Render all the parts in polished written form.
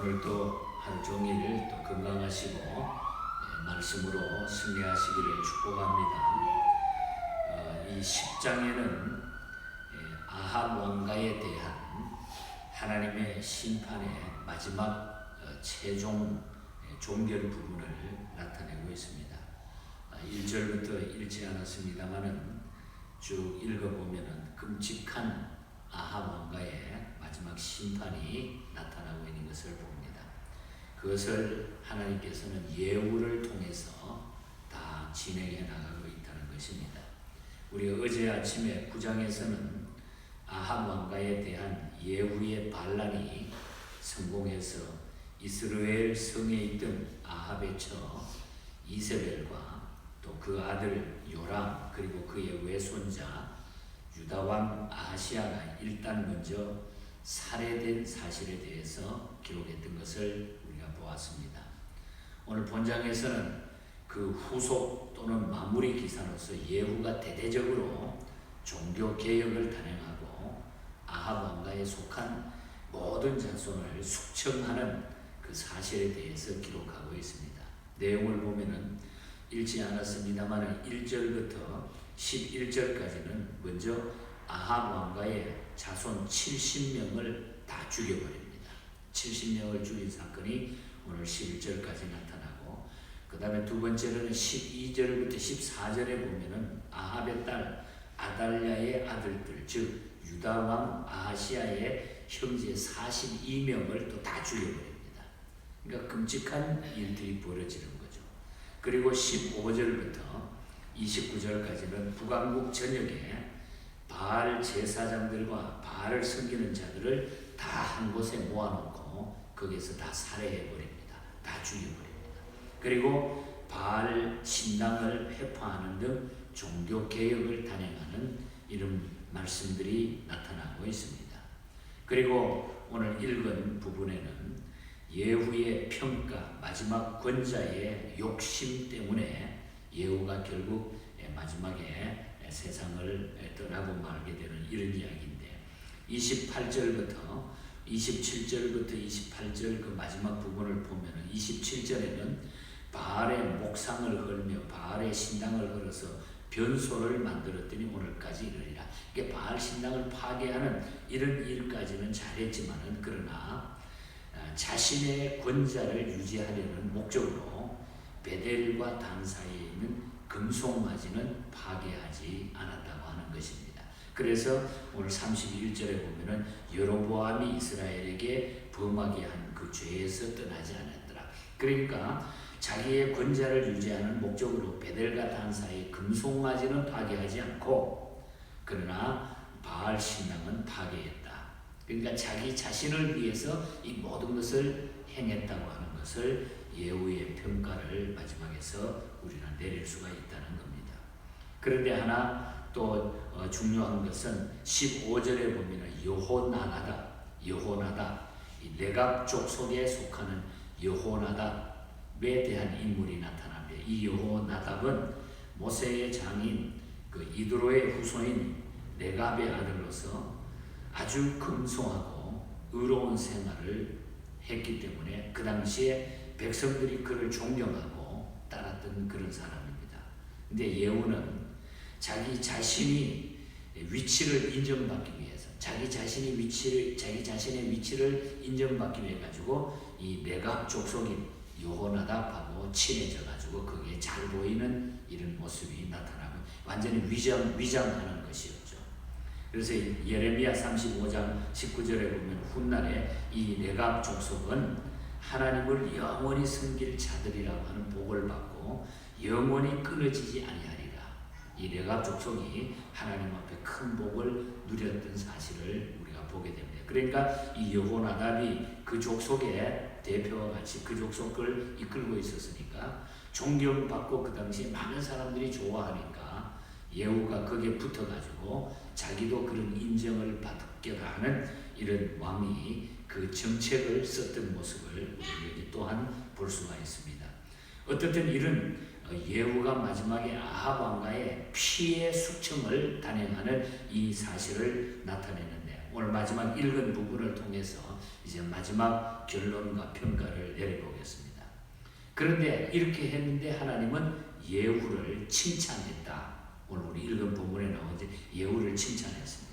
오늘도 하루 종일 또 건강하시고 말씀으로 승리하시기를 축복합니다. 이 10장에는 아합 왕가에 대한 하나님의 심판의 마지막 최종 종결 부분을 나타내고 있습니다. 1절부터 읽지 않았습니다만은 쭉 읽어보면은 끔찍한 아합 왕가의 마지막 심판이 나타나고 있는 것을 봅니다. 그것을 하나님께서는 예후를 통해서 다 진행해 나가고 있다는 것입니다. 우리가 어제 아침에 9장에서는 아합 왕가에 대한 예후의 반란이 성공해서 이스라엘 성에 있던 아합의 처 이세벨과 또 그 아들 요람 그리고 그의 외손자 유다왕 아하시아가 일단 먼저 살해된 사실에 대해서 기록했던 것을 우리가 보았습니다. 오늘 본장에서는 그 후속 또는 마무리 기사로서 예후가 대대적으로 종교 개혁을 단행하고 아합 왕가에 속한 모든 자손을 숙청하는 그 사실에 대해서 기록하고 있습니다. 내용을 보면은 읽지 않았습니다만 1절부터 11절까지는 먼저 아합 왕가의 자손 70명을 다 죽여버립니다. 70명을 죽인 사건이 오늘 11절까지 나타나고, 그 다음에 두 번째로는 12절부터 14절에 보면은 아합의 딸 아달랴의 아들들, 즉 유다왕 아하시아의 형제 42명을 또 다 죽여버립니다. 그러니까 끔찍한 일들이 벌어지는 거죠. 그리고 15절부터 29절까지는 북왕국 전역에 바알 제사장들과 바알을 섬기는 자들을 다 한 곳에 모아놓고 거기서 다 살해해버립니다. 다 죽여버립니다. 그리고 바알 신당을 회파하는 등 종교개혁을 단행하는 이런 말씀들이 나타나고 있습니다. 그리고 오늘 읽은 부분에는 예후의 평가, 마지막 권자의 욕심 때문에 예후가 결국 마지막에 세상을 떠나고 말게 되는 이런 이야기인데, 28절부터 27절부터 28절 그 마지막 부분을 보면 27절에는 바알의 목상을 헐며 바알의 신당을 헐어서 변소를 만들었더니 오늘까지 이르리라. 이게 바알 신당을 파괴하는 이런 일까지는 잘했지만은, 그러나 자신의 권자를 유지하려는 목적으로 베델과 단 사이에 있는 금송아지는 파괴하지 않았다고 하는 것입니다. 그래서 오늘 31절에 보면은 여로보암이 이스라엘에게 범하게 한 그 죄에서 떠나지 않았더라. 그러니까 자기의 권자를 유지하는 목적으로 베델과 단 사이의 금송아지는 파괴하지 않고, 그러나 바알 신당은 파괴했다. 그러니까 자기 자신을 위해서 이 모든 것을 행했다고 하는 것을 예후의 평가를 마지막에서 우리는 내릴 수가 있다는 겁니다. 그런데 하나 또 중요한 것은 15절에 보면 여호나답, 이 레갑족 속에 속하는 여호나답에 대한 인물이 나타납니다. 이 여호나답은 모세의 장인 그 이드로의 후손인 레갑의 아들로서 아주 금송하고 의로운 생활을 했기 때문에 그 당시에 백성들이 그를 존경하고 따랐던 그런 사람입니다. 근데 예후는 자기 자신이 위치를 인정받기 위해서, 자기 자신의 위치를 인정받기 위해 가지고 이 레갑 족속인 여호나답하고 친해져 가지고 거기에 잘 보이는 이런 모습이 나타나고 완전히 위장하는 것이었죠. 그래서 예레미야 35장 19절에 보면 훗날에 이 레갑 족속은 하나님을 영원히 섬길 자들이라고 하는 복을 받고 영원히 끊어지지 아니하리라. 이 레갑 족속이 하나님 앞에 큰 복을 누렸던 사실을 우리가 보게 됩니다. 그러니까 이 여호나답이 그 족속의 대표와 같이 그 족속을 이끌고 있었으니까 존경받고 그 당시에 많은 사람들이 좋아하니까 예후가 거기에 붙어가지고 자기도 그런 인정을 받게 하는 이런 왕이 그 정책을 썼던 모습을 우리 또한 볼 수가 있습니다. 어떻든 이런 예후가 마지막에 아합 왕가의 피해 숙청을 단행하는 이 사실을 나타내는데, 오늘 마지막 읽은 부분을 통해서 이제 마지막 결론과 평가를 내려보겠습니다. 그런데 이렇게 했는데 하나님은 예후를 칭찬했다. 오늘 우리 읽은 부분에 나오는데 예후를 칭찬했습니다.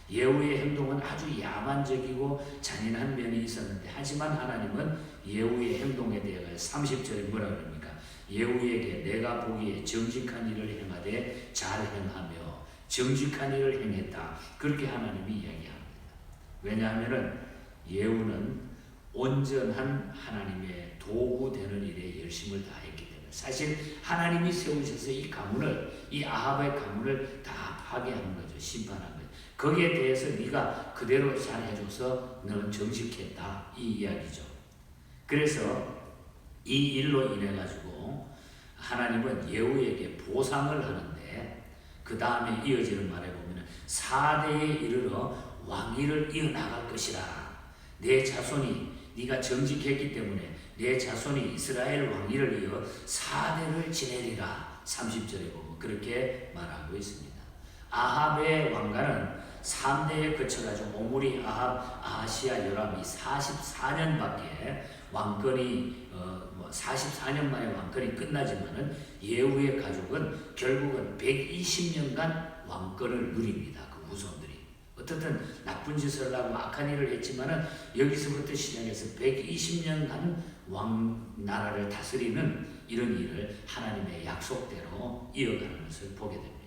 예후의 행동은 아주 야만적이고 잔인한 면이 있었는데 하지만 하나님은 예후의 행동에 대해 30절에 뭐라 그럽니까? 예후에게 내가 보기에 정직한 일을 행하되 잘 행하며 정직한 일을 행했다. 그렇게 하나님이 이야기합니다. 왜냐하면 예후는 온전한 하나님의 도구 되는 일에 열심을 다했기 때문에 사실 하나님이 세우셔서 이 가문을 이 아합의 가문을 다 파괴한 거죠. 심판한 거죠. 거기에 대해서 네가 그대로 잘 해줘서 너는 정직했다. 이 이야기죠. 그래서 이 일로 인해 가지고 하나님은 예후에게 보상을 하는데 그 다음에 이어지는 말에 보면 4대에 이르러 왕위를 이어나갈 것이라. 내 자손이 네가 정직했기 때문에 내 자손이 이스라엘 왕위를 이어 4대를 지내리라. 30절에 보면 그렇게 말하고 있습니다. 아합의 왕가는 3대에 거쳐가지고 오므리, 아합, 아하시야, 요람이 44년밖에 왕권이 44년 만에 왕권이 끝나지만은 예후의 가족은 결국은 120년간 왕권을 누립니다. 그 후손들이 어떻든 나쁜 짓을 하고 악한 일을 했지만은 여기서부터 시작해서 120년간 나라를 다스리는 이런 일을 하나님의 약속대로 이어가는 것을 보게 됩니다.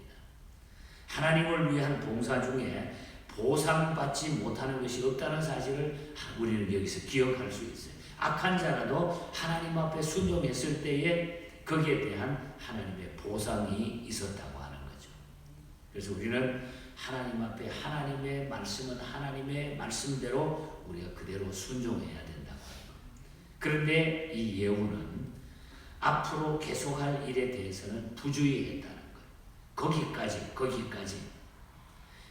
하나님을 위한 봉사 중에 보상받지 못하는 것이 없다는 사실을 우리는 여기서 기억할 수 있어요. 악한 자라도 하나님 앞에 순종했을 때에 거기에 대한 하나님의 보상이 있었다고 하는 거죠. 그래서 우리는 하나님 앞에 하나님의 말씀은 하나님의 말씀대로 우리가 그대로 순종해야 된다고 하는 거예요. 그런데 이 예후는 앞으로 계속할 일에 대해서는 부주의했다는 거예요. 거기까지.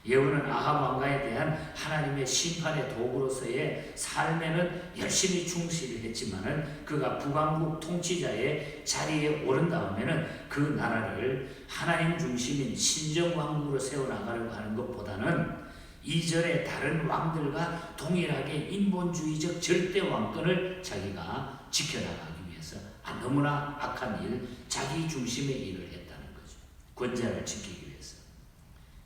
예후는 아합 왕가에 대한 하나님의 심판의 도구로서의 삶에는 열심히 충실했지만은 그가 북왕국 통치자의 자리에 오른 다음에는 그 나라를 하나님 중심인 신정왕국으로 세워나가려고 하는 것보다는 이전의 다른 왕들과 동일하게 인본주의적 절대 왕권을 자기가 지켜나가기 위해서 너무나 악한 일, 자기 중심의 일을 했다는 거죠. 권자를 지키기 위해서.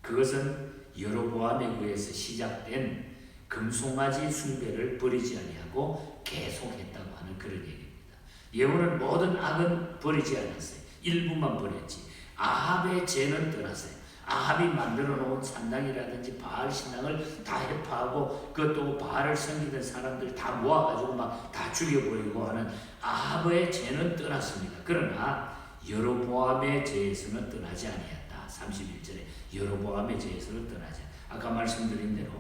그것은 여로보암에 의해서 시작된 금송아지 숭배를 버리지 아니하고 계속했다고 하는 그런 얘기입니다. 예후는 모든 악은 버리지 않았어요. 일부만 버렸지. 아합의 죄는 떠났어요. 아합이 만들어 놓은 산당이라든지 바알 신당을 다 해파하고 그것도 바알을 섬기던 사람들 다 모아가지고 막 다 죽여버리고 하는 아합의 죄는 떠났습니다. 그러나 여로보암의 죄에서는 떠나지 아니했다. 31절에 여로보암의 죄에서는 떠나지. 아까 말씀드린 대로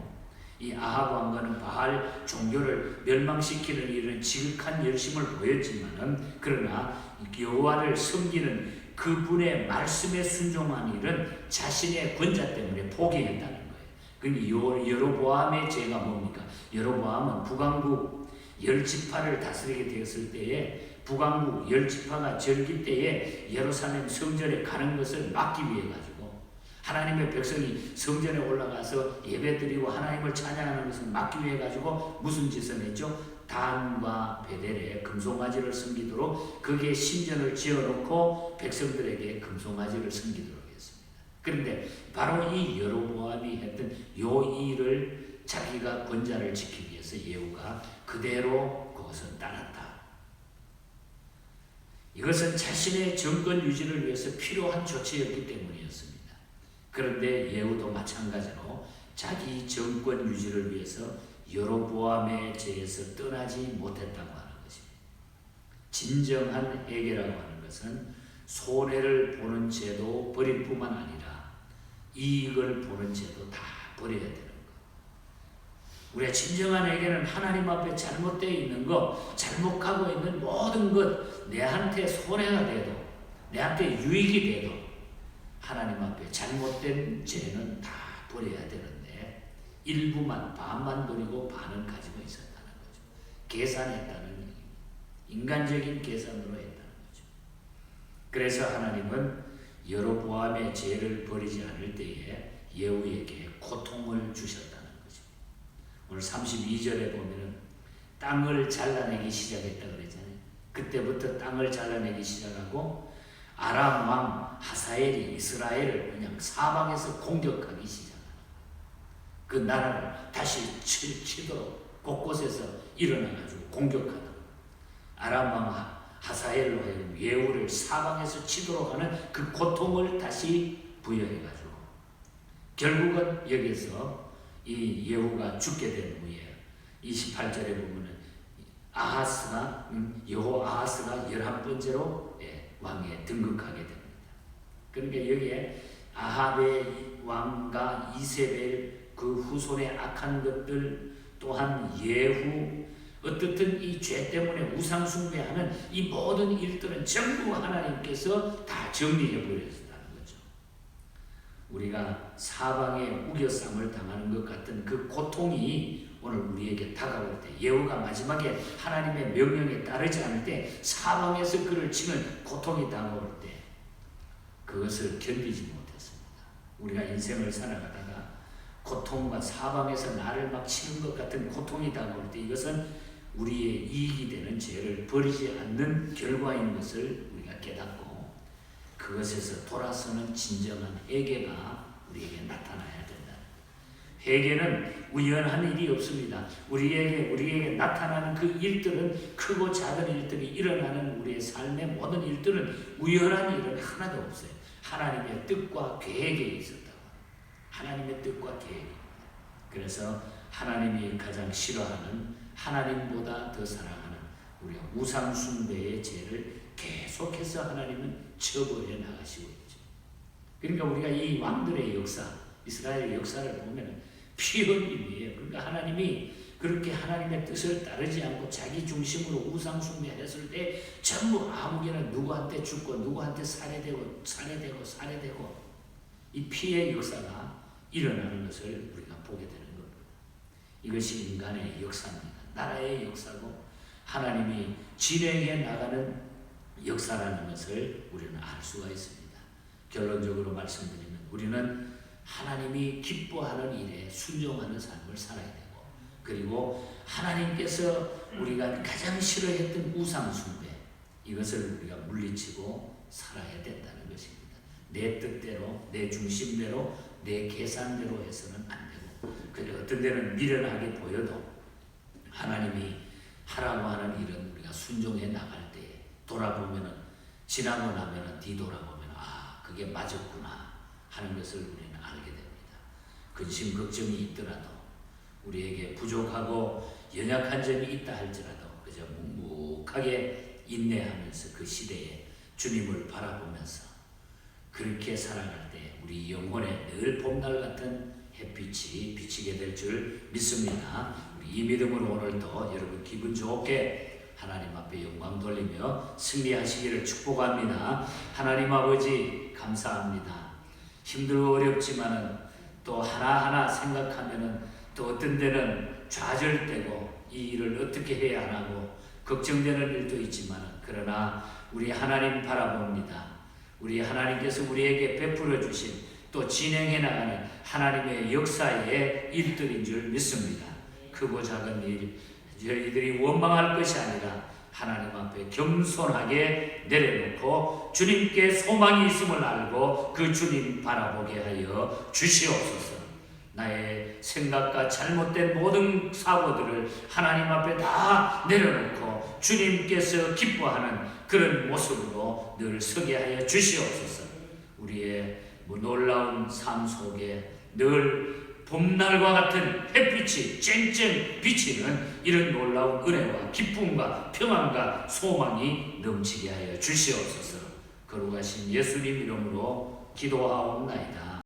이 아합 왕가는 바알 종교를 멸망시키는 일은 지극한 열심을 보였지만은 그러나 여호와를 섬기는 그분의 말씀에 순종한 일은 자신의 권자 때문에 포기했다는 거예요. 그러니까 여로보암의 죄가 뭡니까? 여로보암은 북왕국 10지파를 다스리게 되었을 때에 북왕국 10지파가 절기 때에 예루살렘 성전에 가는 것을 막기 위해 가지고 하나님의 백성이 성전에 올라가서 예배드리고 하나님을 찬양하는 것을 막기 위해 가지고 무슨 짓을 했죠? 단과 베델에 금송아지를 섬기도록 거기에 신전을 지어놓고 백성들에게 금송아지를 섬기도록 했습니다. 그런데 바로 이 여로보암이 했던 요 일을 자기가 권자를 지키기 위해서 예후가 그대로 그것을 따랐다. 이것은 자신의 정권 유지를 위해서 필요한 조치였기 때문이었습니다. 그런데 예후도 마찬가지로 자기 정권 유지를 위해서 여로보암의 죄에서 떠나지 못했다고 하는 것입니다. 진정한 회개라고 하는 것은 손해를 보는 죄도 버릴 뿐만 아니라 이익을 보는 죄도 다 버려야 되는 것. 우리가 진정한 회개는 하나님 앞에 잘못되어 있는 것, 잘못하고 있는 모든 것, 내한테 손해가 돼도, 내한테 유익이 돼도 하나님 앞에 잘못된 죄는 다 버려야 되는데 일부만, 반만 버리고 반은 가지고 있었다는 거죠. 계산했다는 얘기입니다. 인간적인 계산으로 했다는 거죠. 그래서 하나님은 여로보암의 죄를 버리지 않을 때에 예후에게 고통을 주셨다는 거죠. 오늘 32절에 보면은 땅을 잘라내기 시작했다 그랬잖아요. 그때부터 땅을 잘라내기 시작하고 아람 왕 하사엘이 이스라엘을 그냥 사방에서 공격하기 시작합니다. 그 나라를 다시 치도록 곳곳에서 일어나가지고 공격하다. 아람 왕 하사엘로 하여금 예후를 사방에서 치도록 하는 그 고통을 다시 부여해가지고 결국은 여기서 이 예후가 죽게 된 후에 28절에 보면은 여호아하스가 11번째로 왕에 등극하게 됩니다. 그러니까 여기에 아합의 왕과 이세벨 그 후손의 악한 것들 또한 예후 어떻든 이 죄 때문에 우상 숭배하는 이 모든 일들은 전부 하나님께서 다 정리해 버렸다는 거죠. 우리가 사방에 우겨쌈을 당하는 것 같은 그 고통이 오늘 우리에게 다가올 때 예후가 마지막에 하나님의 명령에 따르지 않을 때 사방에서 그를 치는 고통이 다가올 때 그것을 견디지 못했습니다. 우리가 인생을 살아가다가 고통과 사방에서 나를 막 치는 것 같은 고통이 다가올 때 이것은 우리의 이익이 되는 죄를 버리지 않는 결과인 것을 우리가 깨닫고 그것에서 돌아서는 진정한 회개가 우리에게 나타나야 된다. 회개는 우연한 일이 없습니다. 우리에게 나타나는 그 일들은 크고 작은 일들이 일어나는 우리의 삶의 모든 일들은 우연한 일은 하나도 없어요. 하나님의 뜻과 계획이 있었다고. 하나님의 뜻과 계획입니다. 그래서 하나님이 가장 싫어하는 하나님보다 더 사랑하는 우리가 우상 숭배의 죄를 계속해서 하나님은 처벌해 나가시고 있죠. 그러니까 우리가 이 왕들의 역사, 이스라엘의 역사를 보면 피 흘림이에요. 그러니까 하나님이 그렇게 하나님의 뜻을 따르지 않고 자기 중심으로 우상 숭배했을 때 전부 아무개나 누구한테 죽고 누구한테 살해되고 이 피의 역사가 일어나는 것을 우리가 보게 되는 겁니다. 이것이 인간의 역사입니다. 나라의 역사고 하나님이 진행해 나가는 역사라는 것을 우리는 알 수가 있습니다. 결론적으로 말씀드리면 우리는 하나님이 기뻐하는 일에 순종하는 삶을 살아야 되고 그리고 하나님께서 우리가 가장 싫어했던 우상 숭배 이것을 우리가 물리치고 살아야 된다는 것입니다. 내 뜻대로 내 중심대로 내 계산대로 해서는 안 되고 그리고 어떤 데는 미련하게 보여도 하나님이 하라고 하는 일은 우리가 순종해 나갈 때 돌아보면은 지나고 나면은 뒤돌아보면 그게 맞았구나 하는 것을 우리는 알게 됩니다. 근심 걱정이 있더라도 우리에게 부족하고 연약한 점이 있다 할지라도 그저 묵묵하게 인내하면서 그 시대에 주님을 바라보면서 그렇게 살아갈 때 우리 영혼에 늘 봄날 같은 햇빛이 비치게 될 줄 믿습니다. 우리 이 믿음으로 오늘도 여러분 기분 좋게 하나님 앞에 영광 돌리며 승리하시기를 축복합니다. 하나님 아버지 감사합니다. 힘들고 어렵지만은 또 하나하나 생각하면은 또 어떤 데는 좌절되고 이 일을 어떻게 해야 하나고 걱정되는 일도 있지만은 그러나 우리 하나님 바라봅니다. 우리 하나님께서 우리에게 베풀어 주신 또 진행해 나가는 하나님의 역사의 일들인 줄 믿습니다. 크고 작은 일 저희들이 원망할 것이 아니라 하나님 앞에 겸손하게 내려놓고 주님께 소망이 있음을 알고 그 주님 바라보게 하여 주시옵소서. 나의 생각과 잘못된 모든 사고들을 하나님 앞에 다 내려놓고 주님께서 기뻐하는 그런 모습으로 늘 서게 하여 주시옵소서. 우리의 놀라운 삶 속에 늘 봄날과 같은 햇빛이 쨍쨍 비치는 이런 놀라운 은혜와 기쁨과 평안과 소망이 넘치게 하여 주시옵소서. 거룩하신 예수님 이름으로 기도하옵나이다.